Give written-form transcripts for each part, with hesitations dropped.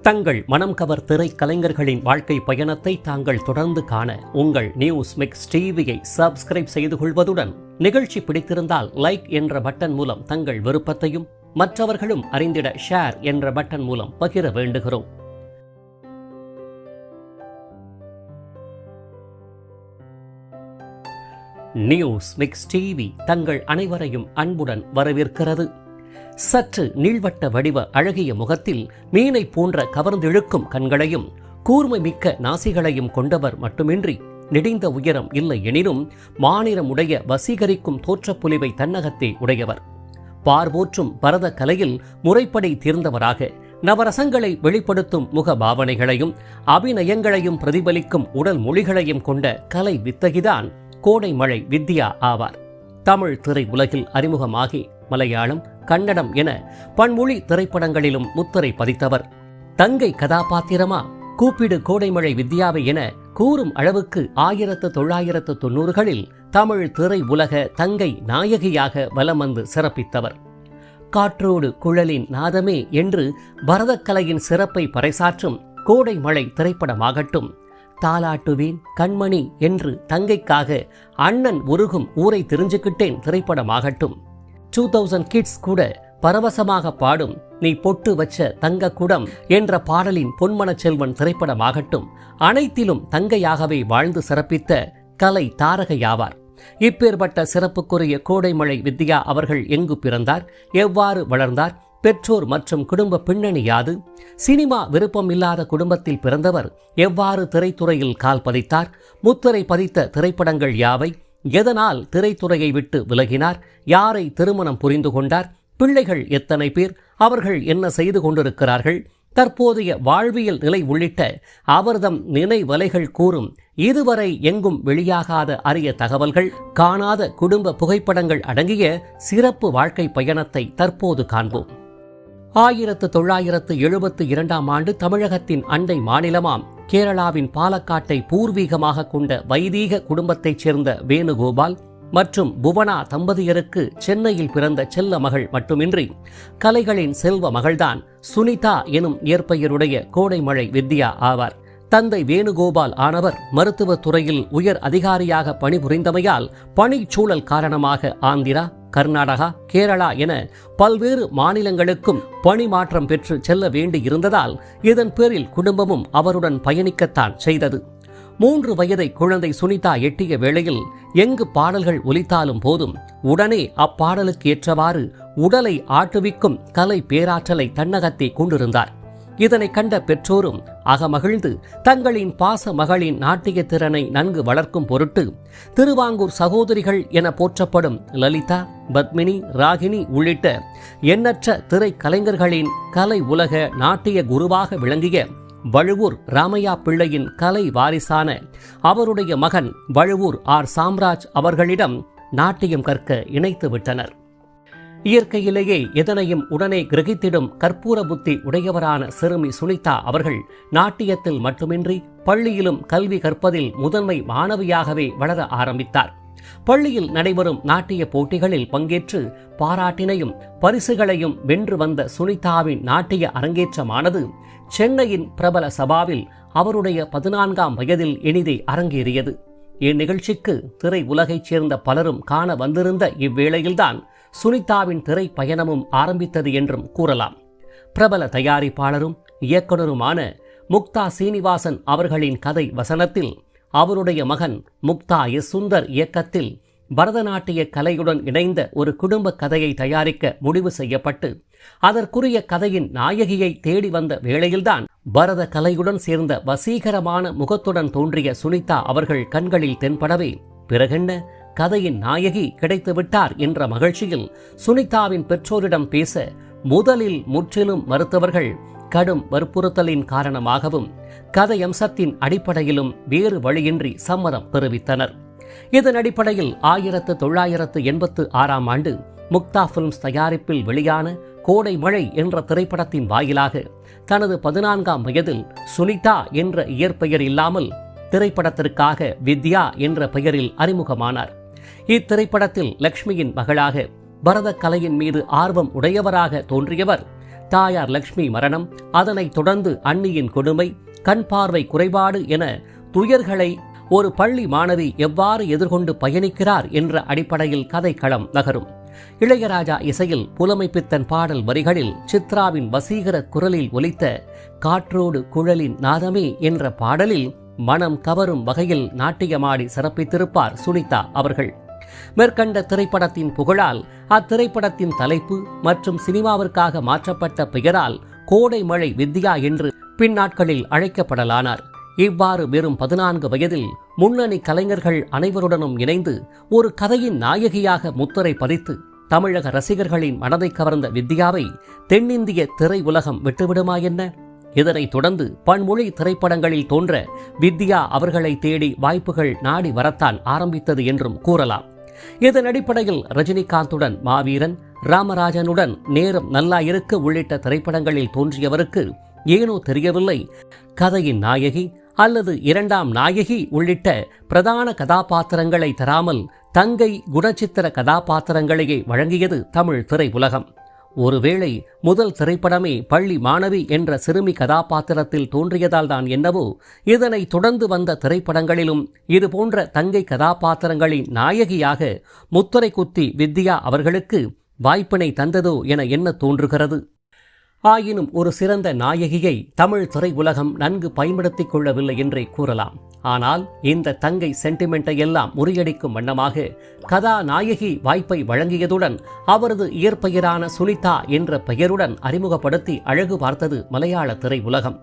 தங்கள் மனம் கவர் திரைக்கலைஞர்களின் வாழ்க்கை பயணத்தை தாங்கள் தொடர்ந்து காண உங்கள் நியூஸ் மிக்ஸ் டிவியை சப்ஸ்கிரைப் செய்து கொள்வதுடன் நிகழ்ச்சி பிடித்திருந்தால் லைக் என்ற பட்டன் மூலம் தங்கள் விருப்பத்தையும் மற்றவர்களும் அறிந்திட ஷேர் என்ற பட்டன் மூலம் பகிர வேண்டுகிறோம். நியூஸ் மிக்ஸ் டிவி தங்கள் அனைவரையும் அன்புடன் வரவேற்கிறது. சற்று நீள்வட்ட வடிவ அழகிய முகத்தில் மீனை போன்ற கவர்ந்திழுக்கும் கண்களையும் கூர்மை மிக்க நாசிகளையும் கொண்டவர் மட்டுமின்றி நெடிந்த உயரம் இல்லை எனினும் மாநிறமுடைய வசீகரிக்கும் தோற்றப்புலிவை தன்னகத்தே உடையவர். பார்போற்றும் பரத கலையில் முறைப்படி தேர்ந்தவராக நவரசங்களை வெளிப்படுத்தும் முக பாவனைகளையும் அபிநயங்களையும் பிரதிபலிக்கும் உடல் மொழிகளையும் கொண்ட கலை வித்தகிதான் கோடைமழை வித்யா ஆவார். தமிழ் திரை உலகில் அறிமுகமாகி மலையாளம், கன்னடம் என பன்மொழி திரைப்படங்களிலும் முத்திரை பதித்தவர். தங்கை கதாபாத்திரமா கூப்பிடு கோடைமழை வித்யாவை என கூறும் அளவுக்கு 1990களில் தமிழ் திரை உலக தங்கை நாயகியாக வலம் வந்து சிறப்பித்தவர். காற்றோடு குழலின் நாதமே என்று பரதக்கலையின் சிறப்பை பறைசாற்றும் கோடைமழை திரைப்படமாகட்டும், தாலாட்டுவேன் கண்மணி என்று தங்கைக்காக அண்ணன் உருகும் ஊரை தெரிஞ்சுக்கிட்டேன் திரைப்படமாகட்டும், 2000 கிட்ஸ் கூட பரவசமாக பாடும் நீ பொட்டு வச்ச தங்க குடம் என்ற பாடலின் பொன்மன செல்வன் திரைப்படமாகட்டும், அனைத்திலும் தங்கையாகவே வாழ்ந்து சிறப்பித்த கலை தாரகையாவார். இப்பேற்பட்ட சிறப்புக்குரிய கோடைமழை வித்யா அவர்கள் எங்கு பிறந்தார், எவ்வாறு வளர்ந்தார், பெற்றோர் மற்றும் குடும்ப பின்னணி யாது, சினிமா விருப்பம் இல்லாத குடும்பத்தில் பிறந்தவர் எவ்வாறு திரைத்துறையில் கால் பதித்தார், முத்திரை பதித்த திரைப்படங்கள் யாவை, எதனால் திரைத்துறையை விட்டு விலகினார், யாரை திருமணம் புரிந்து கொண்டார், பிள்ளைகள் எத்தனை பேர், அவர்கள் என்ன செய்து கொண்டிருக்கிறார்கள், தற்போதைய வாழ்வியல் நிலை உள்ளிட்ட அவர்தம் நினைவலைகள் கூறும் இதுவரை எங்கும் வெளியாகாத அரிய தகவல்கள், காணாத குடும்ப புகைப்படங்கள் அடங்கிய சிறப்பு வாழ்க்கை பயணத்தை தற்போது காண்போம். 1972ஆம் ஆண்டு தமிழகத்தின் அண்டை மாநிலமாம் கேரளாவின் பாலக்காட்டை பூர்வீகமாக கொண்ட வைதீக குடும்பத்தைச் சேர்ந்த வேணுகோபால் மற்றும் புவனா தம்பதியருக்கு சென்னையில் பிறந்த செல்ல மகள் மட்டுமின்றி கலைகளின் செல்வ மகள்தான் சுனிதா எனும் இயற்பெயருடைய கோடைமழை வித்யா ஆவார். தந்தை வேணுகோபால் ஆனவர் மருத்துவத் துறையில் உயர் அதிகாரியாக பணிபுரிந்தமையால் பணிச்சூழல் காரணமாக ஆந்திரா, கர்நாடகா, கேரளா என பல்வேறு மாநிலங்களுக்கும் பணி மாற்றம் பெற்று செல்ல வேண்டி இருந்ததால் இதன் பேரில் குடும்பமும் அவருடன் பயணிக்கத்தான் செய்தது. 3 வயதை குழந்தை சுனிதா எட்டிய வேளையில் எங்கு பாடல்கள் ஒலித்தாலும் போதும் உடனே அப்பாடலுக்கு ஏற்றவாறு உடலை ஆட்டுவிக்கும் கலை பேராற்றலை தன்னகத்தே கொண்டிருந்தார். இதனை கண்ட பெற்றோரும் அகமகிழ்ந்து தங்களின் பாச மகளின் நாட்டிய திறனை நன்கு வளர்க்கும் பொருட்டு திருவாங்கூர் சகோதரிகள் என போற்றப்படும் லலிதா, பத்மினி, ராகினி உள்ளிட்ட எண்ணற்ற திரைக்கலைஞர்களின் கலை உலக நாட்டிய குருவாக விளங்கிய வழுவூர் ராமையா பிள்ளையின் கலை வாரிசான அவருடைய மகன் வழுவூர் ஆர் சாம்ராஜ் அவர்களிடம் நாட்டியம் கற்க இணைத்து விட்டனர். இயற்கையிலேயே எதனையும் உடனே கிரகித்திடும் கற்பூர புத்தி உடையவரான சிறுமி சுனிதா அவர்கள் நாட்டியத்தில் மட்டுமின்றி பள்ளியிலும் கல்வி கற்பதில் முதன்மை மாணவியாகவே வளர ஆரம்பித்தார். பள்ளியில் நடைபெறும் நாட்டிய போட்டிகளில் பங்கேற்று பாராட்டினையும் பரிசுகளையும் வென்று வந்த சுனிதாவின் நாட்டிய அரங்கேற்றமானது சென்னையின் பிரபல சபாவில் அவருடைய 14ஆம் வயதில் இனிதே அரங்கேறியது. இந்நிகழ்ச்சிக்கு திரை உலகைச் சேர்ந்த பலரும் காண வந்திருந்த இவ்வேளையில்தான் சுனிதாவின் திரை பயணமும் ஆரம்பித்தது என்றும் கூறலாம். பிரபல தயாரிப்பாளரும் இயக்குனருமான முக்தா சீனிவாசன் அவர்களின் கதை வசனத்தில் அவருடைய மகன் முக்தா எஸ் சுந்தர் இயக்கத்தில் பரதநாட்டிய கலையுடன் இணைந்த ஒரு குடும்ப கதையை தயாரிக்க முடிவு செய்யப்பட்டு அதற்குரிய கதையின் நாயகியை தேடி வந்த வேளையில்தான் பரத கலையுடன் சேர்ந்த வசீகரமான முகத்துடன் தோன்றிய சுனிதா அவர்கள் கண்களில் தென்படவே பிறகென்ன கதையின் நாயகி கிடைத்துவிட்டார் என்ற மகிழ்ச்சியில் சுனிதாவின் பெற்றோரிடம் பேச முதலில் முற்றிலும் மறுத்தவர்கள் கடும் வற்புறுத்தலின் காரணமாகவும் கதையம்சத்தின் அடிப்படையிலும் வேறு வழியின்றி சம்மதம் தெரிவித்தனர். இதன் அடிப்படையில் 1986ஆம் ஆண்டு முக்தா பிலிம்ஸ் தயாரிப்பில் வெளியான கோடைமழை என்ற திரைப்படத்தின் வாயிலாக தனது 14ஆம் வயதில் சுனிதா என்ற இயற்பெயர் இல்லாமல் திரைப்படத்திற்காக வித்யா என்ற பெயரில் அறிமுகமானார். இத்திரைப்படத்தில் லக்ஷ்மியின் மகளாக பரத கலையின் மீது ஆர்வம் உடையவராக தோன்றியவர் தாயார் லக்ஷ்மி மரணம், அதனைத் தொடர்ந்து அண்ணியின் கொடுமை, கண் பார்வை குறைபாடு என துயர்களை ஒரு பள்ளி மாணவி எவ்வாறு எதிர்கொண்டு பயணிக்கிறார் என்ற அடிப்படையில் கதைக்களம் நகரும். இளையராஜா இசையில் புலமைப்பித்தன் பாடல் வரிகளில் சித்ராவின் வசீகர குரலில் ஒலித்த காற்றோடு குழலின் நாதமே என்ற பாடலில் மனம் கவரும் வகையில் நாட்டியமாடி சிறப்பித்திருப்பார் சுனிதா அவர்கள். மேற்கண்ட திரைப்படத்தின் புகழால் அத்திரைப்படத்தின் தலைப்பு மற்றும் சினிமாவிற்காக மாற்றப்பட்ட பெயரால் கோடை மழை வித்யா என்று பின்னாட்களில் அழைக்கப்படலானார். இவ்வாறு வெறும் 14 வயதில் முன்னணி கலைஞர்கள் அனைவருடனும் இணைந்து ஒரு கதையின் நாயகியாக முத்திரை பதித்து தமிழக ரசிகர்களின் மனதை கவர்ந்த வித்யாவை தென்னிந்திய திரை உலகம் விட்டுவிடுமா என்ன? இதனைத் தொடர்ந்து பன்மொழி திரைப்படங்களில் தோன்ற வித்யா அவர்களை தேடி வாய்ப்புகள் நாடி வரத்தான் ஆரம்பித்தது என்றும் கூறலாம். இதன் அடிப்படையில் ரஜினிகாந்துடன் மாவீரன், ராமராஜனுடன் நேரம் நல்லா இருக்க உள்ளிட்ட திரைப்படங்களில் தோன்றியவருக்கு ஏனோ தெரியவில்லை, கதையின் நாயகி அல்லது இரண்டாம் நாயகி உள்ளிட்ட பிரதான கதாபாத்திரங்களை தராமல் தங்கை குணச்சித்திர கதாபாத்திரங்களையே வழங்கியது தமிழ் திரை உலகம். ஒருவேளை முதல் திரைப்படமே பள்ளி மாணவி என்ற சிறுமி கதாபாத்திரத்தில் தோன்றியதால் தான் என்னவோ இதனை தொடர்ந்து வந்த திரைப்படங்களிலும் இதுபோன்ற தங்கை கதாபாத்திரங்களின் நாயகியாக முத்திரை குத்தி வித்யா அவர்களுக்கு வாய்ப்பினை தந்ததோ என எண்ண தோன்றுகிறது. ஆயினும் ஒரு சிறந்த நாயகியை தமிழ் திரை உலகம் நன்கு பயன்படுத்திக் கொள்ளவில்லை என்றே கூறலாம். ஆனால் இந்த தங்கை சென்டிமெண்ட்டை எல்லாம் முறியடிக்கும் வண்ணமாக கதாநாயகி வாய்ப்பை வழங்கியதுடன் அவரது இயற்பெயரான சுனிதா என்ற பெயருடன் அறிமுகப்படுத்தி அழகு பார்த்தது மலையாள திரை உலகம்.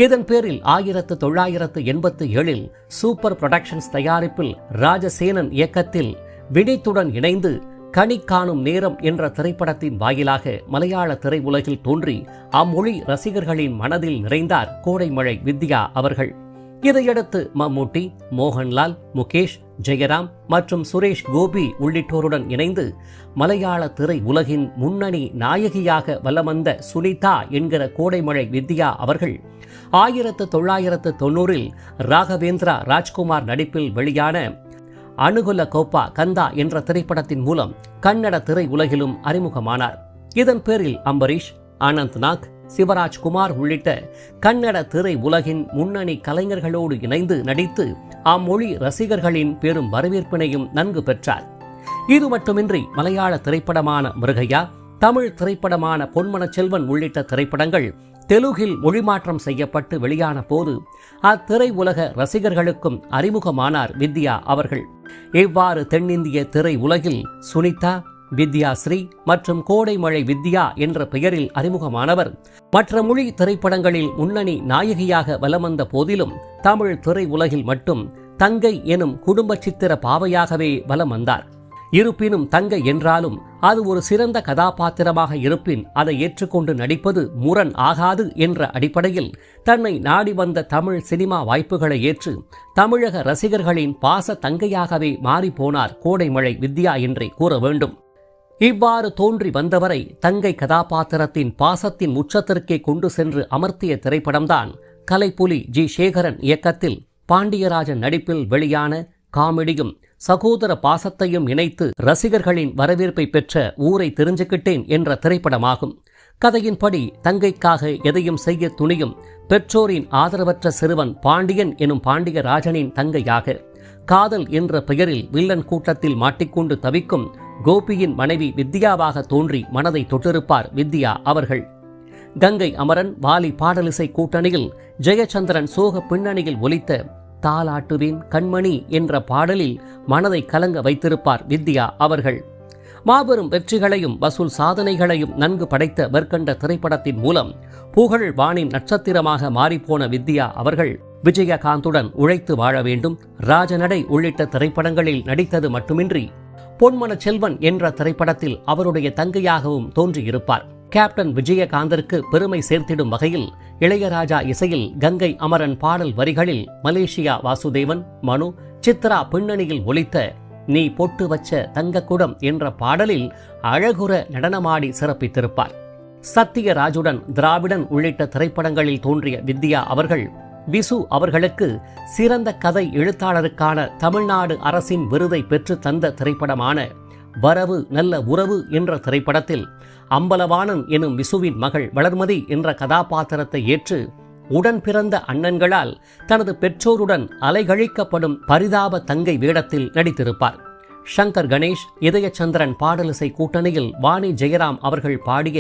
இதன் பேரில் 1987 சூப்பர் புரொடக்ஷன்ஸ் தயாரிப்பில் ராஜசேனன் இயக்கத்தில் வினித்துடன் இணைந்து கனி காணும் நேரம் என்ற திரைப்படத்தின் வாயிலாக மலையாள திரை உலகில் தோன்றி அம்மொழி ரசிகர்களின் மனதில் நிறைந்தார் கோடைமழை வித்யா அவர்கள். இதையடுத்து மம்மூட்டி, மோகன்லால், முகேஷ், ஜெயராம் மற்றும் சுரேஷ் கோபி உள்ளிட்டோருடன் இணைந்து மலையாள திரை உலகின் முன்னணி நாயகியாக வலம் வந்த சுனிதா என்கிற கோடைமழை வித்யா அவர்கள் 1990 ராகவேந்திரா ராஜ்குமார் நடிப்பில் வெளியான அனுகுல கோப்பா கந்தா என்ற திரைப்படத்தின் மூலம் கன்னட திரை உலகிலும் அறிமுகமானார். இதன் பேரில் அம்பரீஷ், அனந்த் நாக், சிவராஜ்குமார் உள்ளிட்ட கன்னட திரை உலகின் முன்னணி கலைஞர்களோடு இணைந்து நடித்து அம்மொழி ரசிகர்களின் பெரும் வரவேற்பினையும் நன்கு பெற்றார். இது மட்டுமின்றி மலையாள திரைப்படமான மிருகையா, தமிழ் திரைப்படமான பொன்மனச் செல்வன் உள்ளிட்ட திரைப்படங்கள் தெலுங்கில் மொழிமாற்றம் செய்யப்பட்டு வெளியான போது அத்திரை உலக ரசிகர்களுக்கும் அறிமுகமானார் வித்யா அவர்கள். இவ்வாறு தென்னிந்திய திரை உலகில் சுனிதா, வித்யாஸ்ரீ மற்றும் கோடைமழை வித்யா என்ற பெயரில் அறிமுகமானவர் மற்ற மொழி திரைப்படங்களில் முன்னணி நாயகியாக வலம் வந்த போதிலும் தமிழ் திரை உலகில் மட்டும் தங்கை எனும் குடும்ப சித்திர பாவையாகவே வலம் வந்தார். இருப்பினும் தங்கை என்றாலும் அது ஒரு சிறந்த கதாபாத்திரமாக இருப்பின் அதை ஏற்றுக்கொண்டு நடிப்பது முரண் ஆகாது என்ற அடிப்படையில் தன்னை நாடி வந்த தமிழ் சினிமா வாய்ப்புகளை ஏற்று தமிழக ரசிகர்களின் பாச தங்கையாகவே மாறிப்போனார் கோடைமழை வித்யா என்றே கூற வேண்டும். இவ்வாறு தோன்றி வந்தவரை தங்கை கதாபாத்திரத்தின் பாசத்தின் உச்சத்திற்கே கொண்டு சென்று அமர்த்திய திரைப்படம்தான் கலைப்புலி ஜி சேகரன் இயக்கத்தில் பாண்டியராஜன் நடிப்பில் வெளியான காமெடியும் சகோதர பாசத்தையும் இணைத்து ரசிகர்களின் வரவேற்பை பெற்ற ஊரை தெரிஞ்சுக்கிட்டேன் என்ற திரைப்படமாகும். கதையின்படி தங்கைக்காக எதையும் செய்ய துணியும் பெற்றோரின் ஆதரவற்ற சிறுவன் பாண்டியன் எனும் பாண்டியராஜனின் தங்கையாக காதல் என்ற பெயரில் வில்லன் கூட்டத்தில் மாட்டிக்கொண்டு தவிக்கும் கோபியின் மனைவி வித்யாவாக தோன்றி மனதை தொட்டிருப்பார் வித்யா அவர்கள். கங்கை அமரன், வாலி பாடலிசை கூட்டணியில் ஜெயச்சந்திரன் சோக பின்னணியில் ஒலித்த தாலாட்டுவேன் கண்மணி என்ற பாடலில் மனதை கலங்க வைத்திருப்பார் வித்யா அவர்கள். மாபெரும் வெற்றிகளையும் வசூல் சாதனைகளையும் நன்கு படைத்த மேற்கண்ட திரைப்படத்தின் மூலம் புகழ் வானின் நட்சத்திரமாக மாறிப்போன வித்யா அவர்கள் விஜயகாந்துடன் உழைத்து வாழ வேண்டும், ராஜநடை உள்ளிட்ட திரைப்படங்களில் நடித்தது மட்டுமின்றி பொன்மனச் செல்வன் என்ற திரைப்படத்தில் அவருடைய தங்கையாகவும் தோன்றியிருப்பார். கேப்டன் விஜயகாந்திற்கு பெருமை சேர்த்திடும் வகையில் இளையராஜா இசையில் கங்கை அமரன் பாடல் வரிகளில் மலேசியா வாசுதேவன், மனு, சித்ரா பின்னணியில் ஒலித்த நீ பொட்டு வச்ச தங்கக்குடம் என்ற பாடலில் அழகுற நடனமாடி சிறப்பித்திருப்பார். சத்யராஜுடன் திராவிடன் உள்ளிட்ட திரைப்படங்களில் தோன்றிய வித்யா அவர்கள் விசு அவர்களுக்கு சிறந்த கதை எழுத்தாளருக்கான தமிழ்நாடு அரசின் விருதை பெற்று தந்த திரைப்படமான வரவு நல்ல உறவு என்ற திரைப்படத்தில் அம்பலவாணன் எனும் விசுவின் மகள் வளர்மதி என்ற கதாபாத்திரத்தை ஏற்று உடன் பிறந்த அண்ணன்களால் தனது பெற்றோருடன் அலைகழிக்கப்படும் பரிதாப தங்கை வேடத்தில் நடித்திருப்பார். சங்கர் கணேஷ், இதயச்சந்திரன் பாடலிசை கூட்டணியில் வாணி ஜெயராம் அவர்கள் பாடிய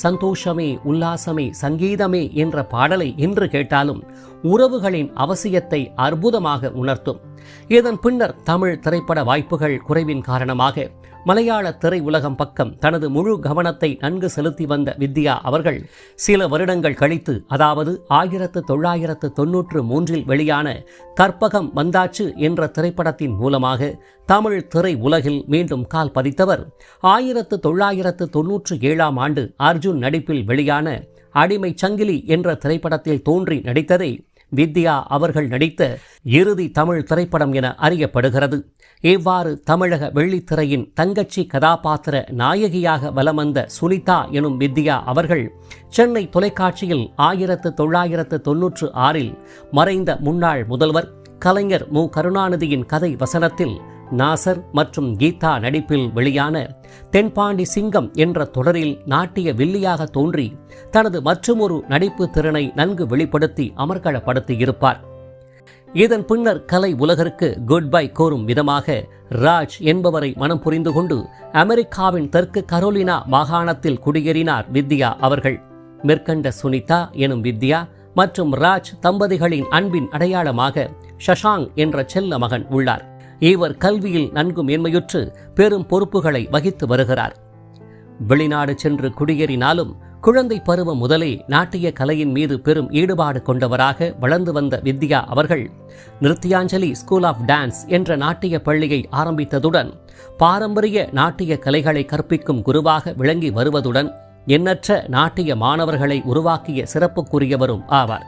சந்தோஷமே உல்லாசமே சங்கீதமே என்ற பாடலை இன்று கேட்டாலும் உறவுகளின் அவசியத்தை அற்புதமாக உணர்த்தும். இதன் பின்னர் தமிழ் திரைப்பட வாய்ப்புகள் குறைவின் காரணமாக மலையாள திரையுலகம் பக்கம் தனது முழு கவனத்தை நன்கு செலுத்தி வந்த வித்யா அவர்கள் சில வருடங்கள் கழித்து, அதாவது 1993 வெளியான கற்பகம் வந்தாச்சு என்ற திரைப்படத்தின் மூலமாக தமிழ் திரை உலகில் மீண்டும் கால் பதித்தவர் 1997 அர்ஜுன் நடிப்பில் வெளியான அடிமை சங்கிலி என்ற திரைப்படத்தில் தோன்றி நடித்ததை வித்யா அவர்கள் நடித்த இறுதி தமிழ் திரைப்படம் என அறியப்படுகிறது. இவ்வாறு தமிழக வெள்ளித்திரையின் தங்கச்சி கதாபாத்திர நாயகியாக வலம் வந்த சுனிதா எனும் வித்யா அவர்கள் சென்னை தொலைக்காட்சியில் 1996 மறைந்த முன்னாள் முதல்வர் கலைஞர் மு. கருணாநிதியின் கதை வசனத்தில் நாசர் மற்றும் கீதா நடிப்பில் வெளியான தென்பாண்டி சிங்கம் என்ற தொடரில் நாட்டிய வில்லியாக தோன்றி தனது மற்றுமொரு நடிப்பு திறனை நன்கு வெளிப்படுத்தி அமர்க்களப்படுத்தியிருப்பார். இதன் பின்னர் கலை உலகிற்கு குட் பை கோரும் விதமாக ராஜ் என்பவரை மனம் புரிந்து கொண்டு அமெரிக்காவின் தெற்கு கரோலினா மாகாணத்தில் குடியேறினார் வித்யா அவர்கள். மேற்கண்ட சுனிதா எனும் வித்யா மற்றும் ராஜ் தம்பதிகளின் அன்பின் அடையாளமாக ஷஷாங் என்ற செல்ல மகன் உள்ளார். இவர் கல்வியில் நன்கு மேன்மையுற்று பெரும் பொறுப்புகளை வகித்து வருகிறார். வெளிநாடு சென்று குடியேறினாலும் குழந்தை பருவம் முதலே நாட்டிய கலையின் மீது பெரும் ஈடுபாடு கொண்டவராக வளர்ந்து வந்த வித்யா அவர்கள் நிருத்யாஞ்சலி ஸ்கூல் ஆஃப் டான்ஸ் என்ற நாட்டிய பள்ளியை ஆரம்பித்ததுடன் பாரம்பரிய நாட்டிய கலைகளை கற்பிக்கும் குருவாக விளங்கி வருவதுடன் எண்ணற்ற நாட்டிய மாணவர்களை உருவாக்கிய சிறப்புக்குரியவரும் ஆவார்.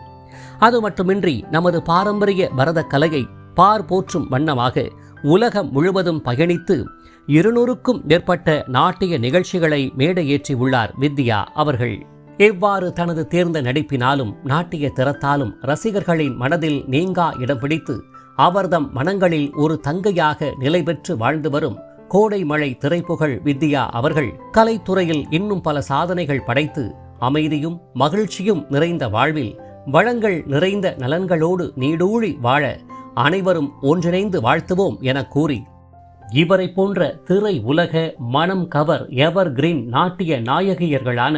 அது மட்டுமின்றி நமது பாரம்பரிய பரத கலையை பார் போற்றும் வண்ணமாக உலகம் முழுவதும் பயணித்து 200க்கும் மேற்பட்ட நாட்டிய நிகழ்ச்சிகளை மேடையேற்றி உள்ளார் வித்யா அவர்கள். இவ்வாறு தனது தேர்ந்த நடிப்பினாலும் நாட்டிய திறத்தாலும் ரசிகர்களின் மனதில் நீங்கா இடம் பிடித்து அவர்தம் மனங்களில் ஒரு தங்கையாக நிலை பெற்று வாழ்ந்து வரும் கோடை மழை திரைப்புகழ் வித்யா அவர்கள் கலைத்துறையில் இன்னும் பல சாதனைகள் படைத்து அமைதியும் மகிழ்ச்சியும் நிறைந்த வாழ்வில் வளங்கள் நிறைந்த நலன்களோடு நீடூழி வாழ அனைவரும் ஒன்றிணைந்து வாழ்த்துவோம் என கூறி, இவரை போன்ற திரை உலக மனம் கவர் எவர் கிரீன் நாட்டிய நாயகியர்களான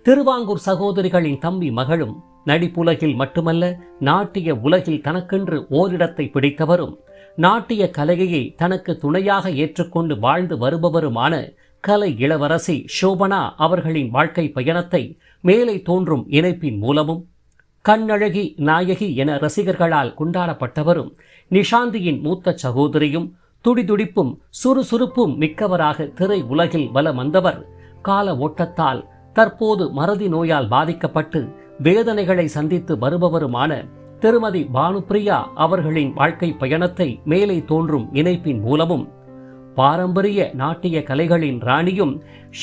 திருவாங்கூர் சகோதரிகளின் தம்பி மகளும் நடிப்புலகில் மட்டுமல்ல நாட்டிய உலகில் தனக்கென்று ஓரிடத்தை பிடித்தவரும் நாட்டிய கலையை தனக்கு துணையாக ஏற்றுக்கொண்டு வாழ்ந்து வருபவருமான கலை இளவரசி சோபனா அவர்களின் வாழ்க்கை பயணத்தை மேலே தோன்றும் இணைப்பின் மூலமும் கண்ணழகி நாயகி என ரசிகர்களால் கொண்டாடப்பட்டவரும் நிஷாந்தியின் மூத்த சகோதரியும் துடிதுடிப்பும் சுறுசுறுப்பும் மிக்கவராக திரை உலகில் வலம் வந்தவர் கால ஓட்டத்தால் தற்போது மறதி நோயால் பாதிக்கப்பட்டு வேதனைகளை சந்தித்து வருபவருமான திருமதி பானுப்பிரியா அவர்களின் வாழ்க்கை பயணத்தை மேலே தோன்றும் இணைப்பின் மூலமும் பாரம்பரிய நாட்டிய கலைகளின் ராணியும்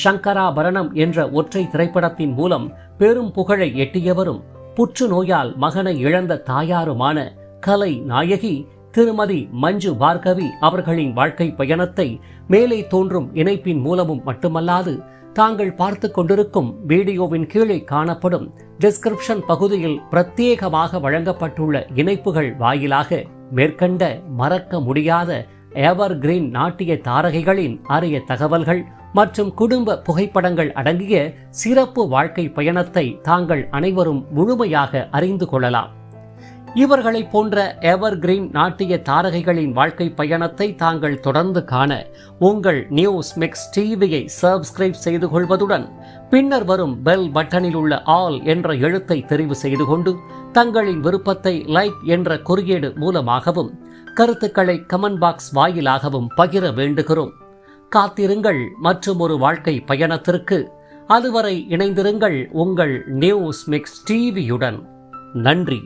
சங்கராபரணம் என்ற ஒற்றை திரைப்படத்தின் மூலம் பெரும் புகழை எட்டியவரும் புற்றுநோயால் மகனை இழந்த தாயாருமான கலை நாயகி திருமதி மஞ்சு பார்கவி அவர்களின் வாழ்க்கை பயணத்தை மேலே தோன்றும் இணைப்பின் மூலமும் மட்டுமல்லாது தாங்கள் பார்த்து கொண்டிருக்கும் வீடியோவின் கீழே காணப்படும் டிஸ்கிரிப்ஷன் பகுதியில் பிரத்யேகமாக வழங்கப்பட்டுள்ள இணைப்புகள் வாயிலாக மேற்கண்ட மறக்க முடியாத எவர் கிரீன் நாட்டிய தாரகைகளின் அரிய தகவல்கள் மற்றும் குடும்ப புகைப்படங்கள் அடங்கிய சிறப்பு வாழ்க்கை பயணத்தை தாங்கள் அனைவரும் முழுமையாக அறிந்து கொள்ளலாம். இவர்களை போன்ற எவர் கிரீன் நாட்டிய தாரகைகளின் வாழ்க்கை பயணத்தை தாங்கள் தொடர்ந்து காண உங்கள் நியூஸ் மிக்ஸ் டிவியை சப்ஸ்கிரைப் செய்து கொள்வதுடன் பின்னர் வரும் பெல் பட்டனில் உள்ள ஆல் என்ற எழுத்தை தெரிவு செய்து கொண்டு தங்களின் விருப்பத்தை லைக் என்ற குறியீடு மூலமாகவும் கருத்துக்களை கமெண்ட் பாக்ஸ் வாயிலாகவும் பகிர வேண்டுகிறோம். காத்திருங்கள் மற்றும் ஒரு வாழ்க்கை பயணத்திற்கு. அதுவரை இணைந்திருங்கள் உங்கள் நியூஸ் மிக்ஸ் டிவியுடன். நன்றி.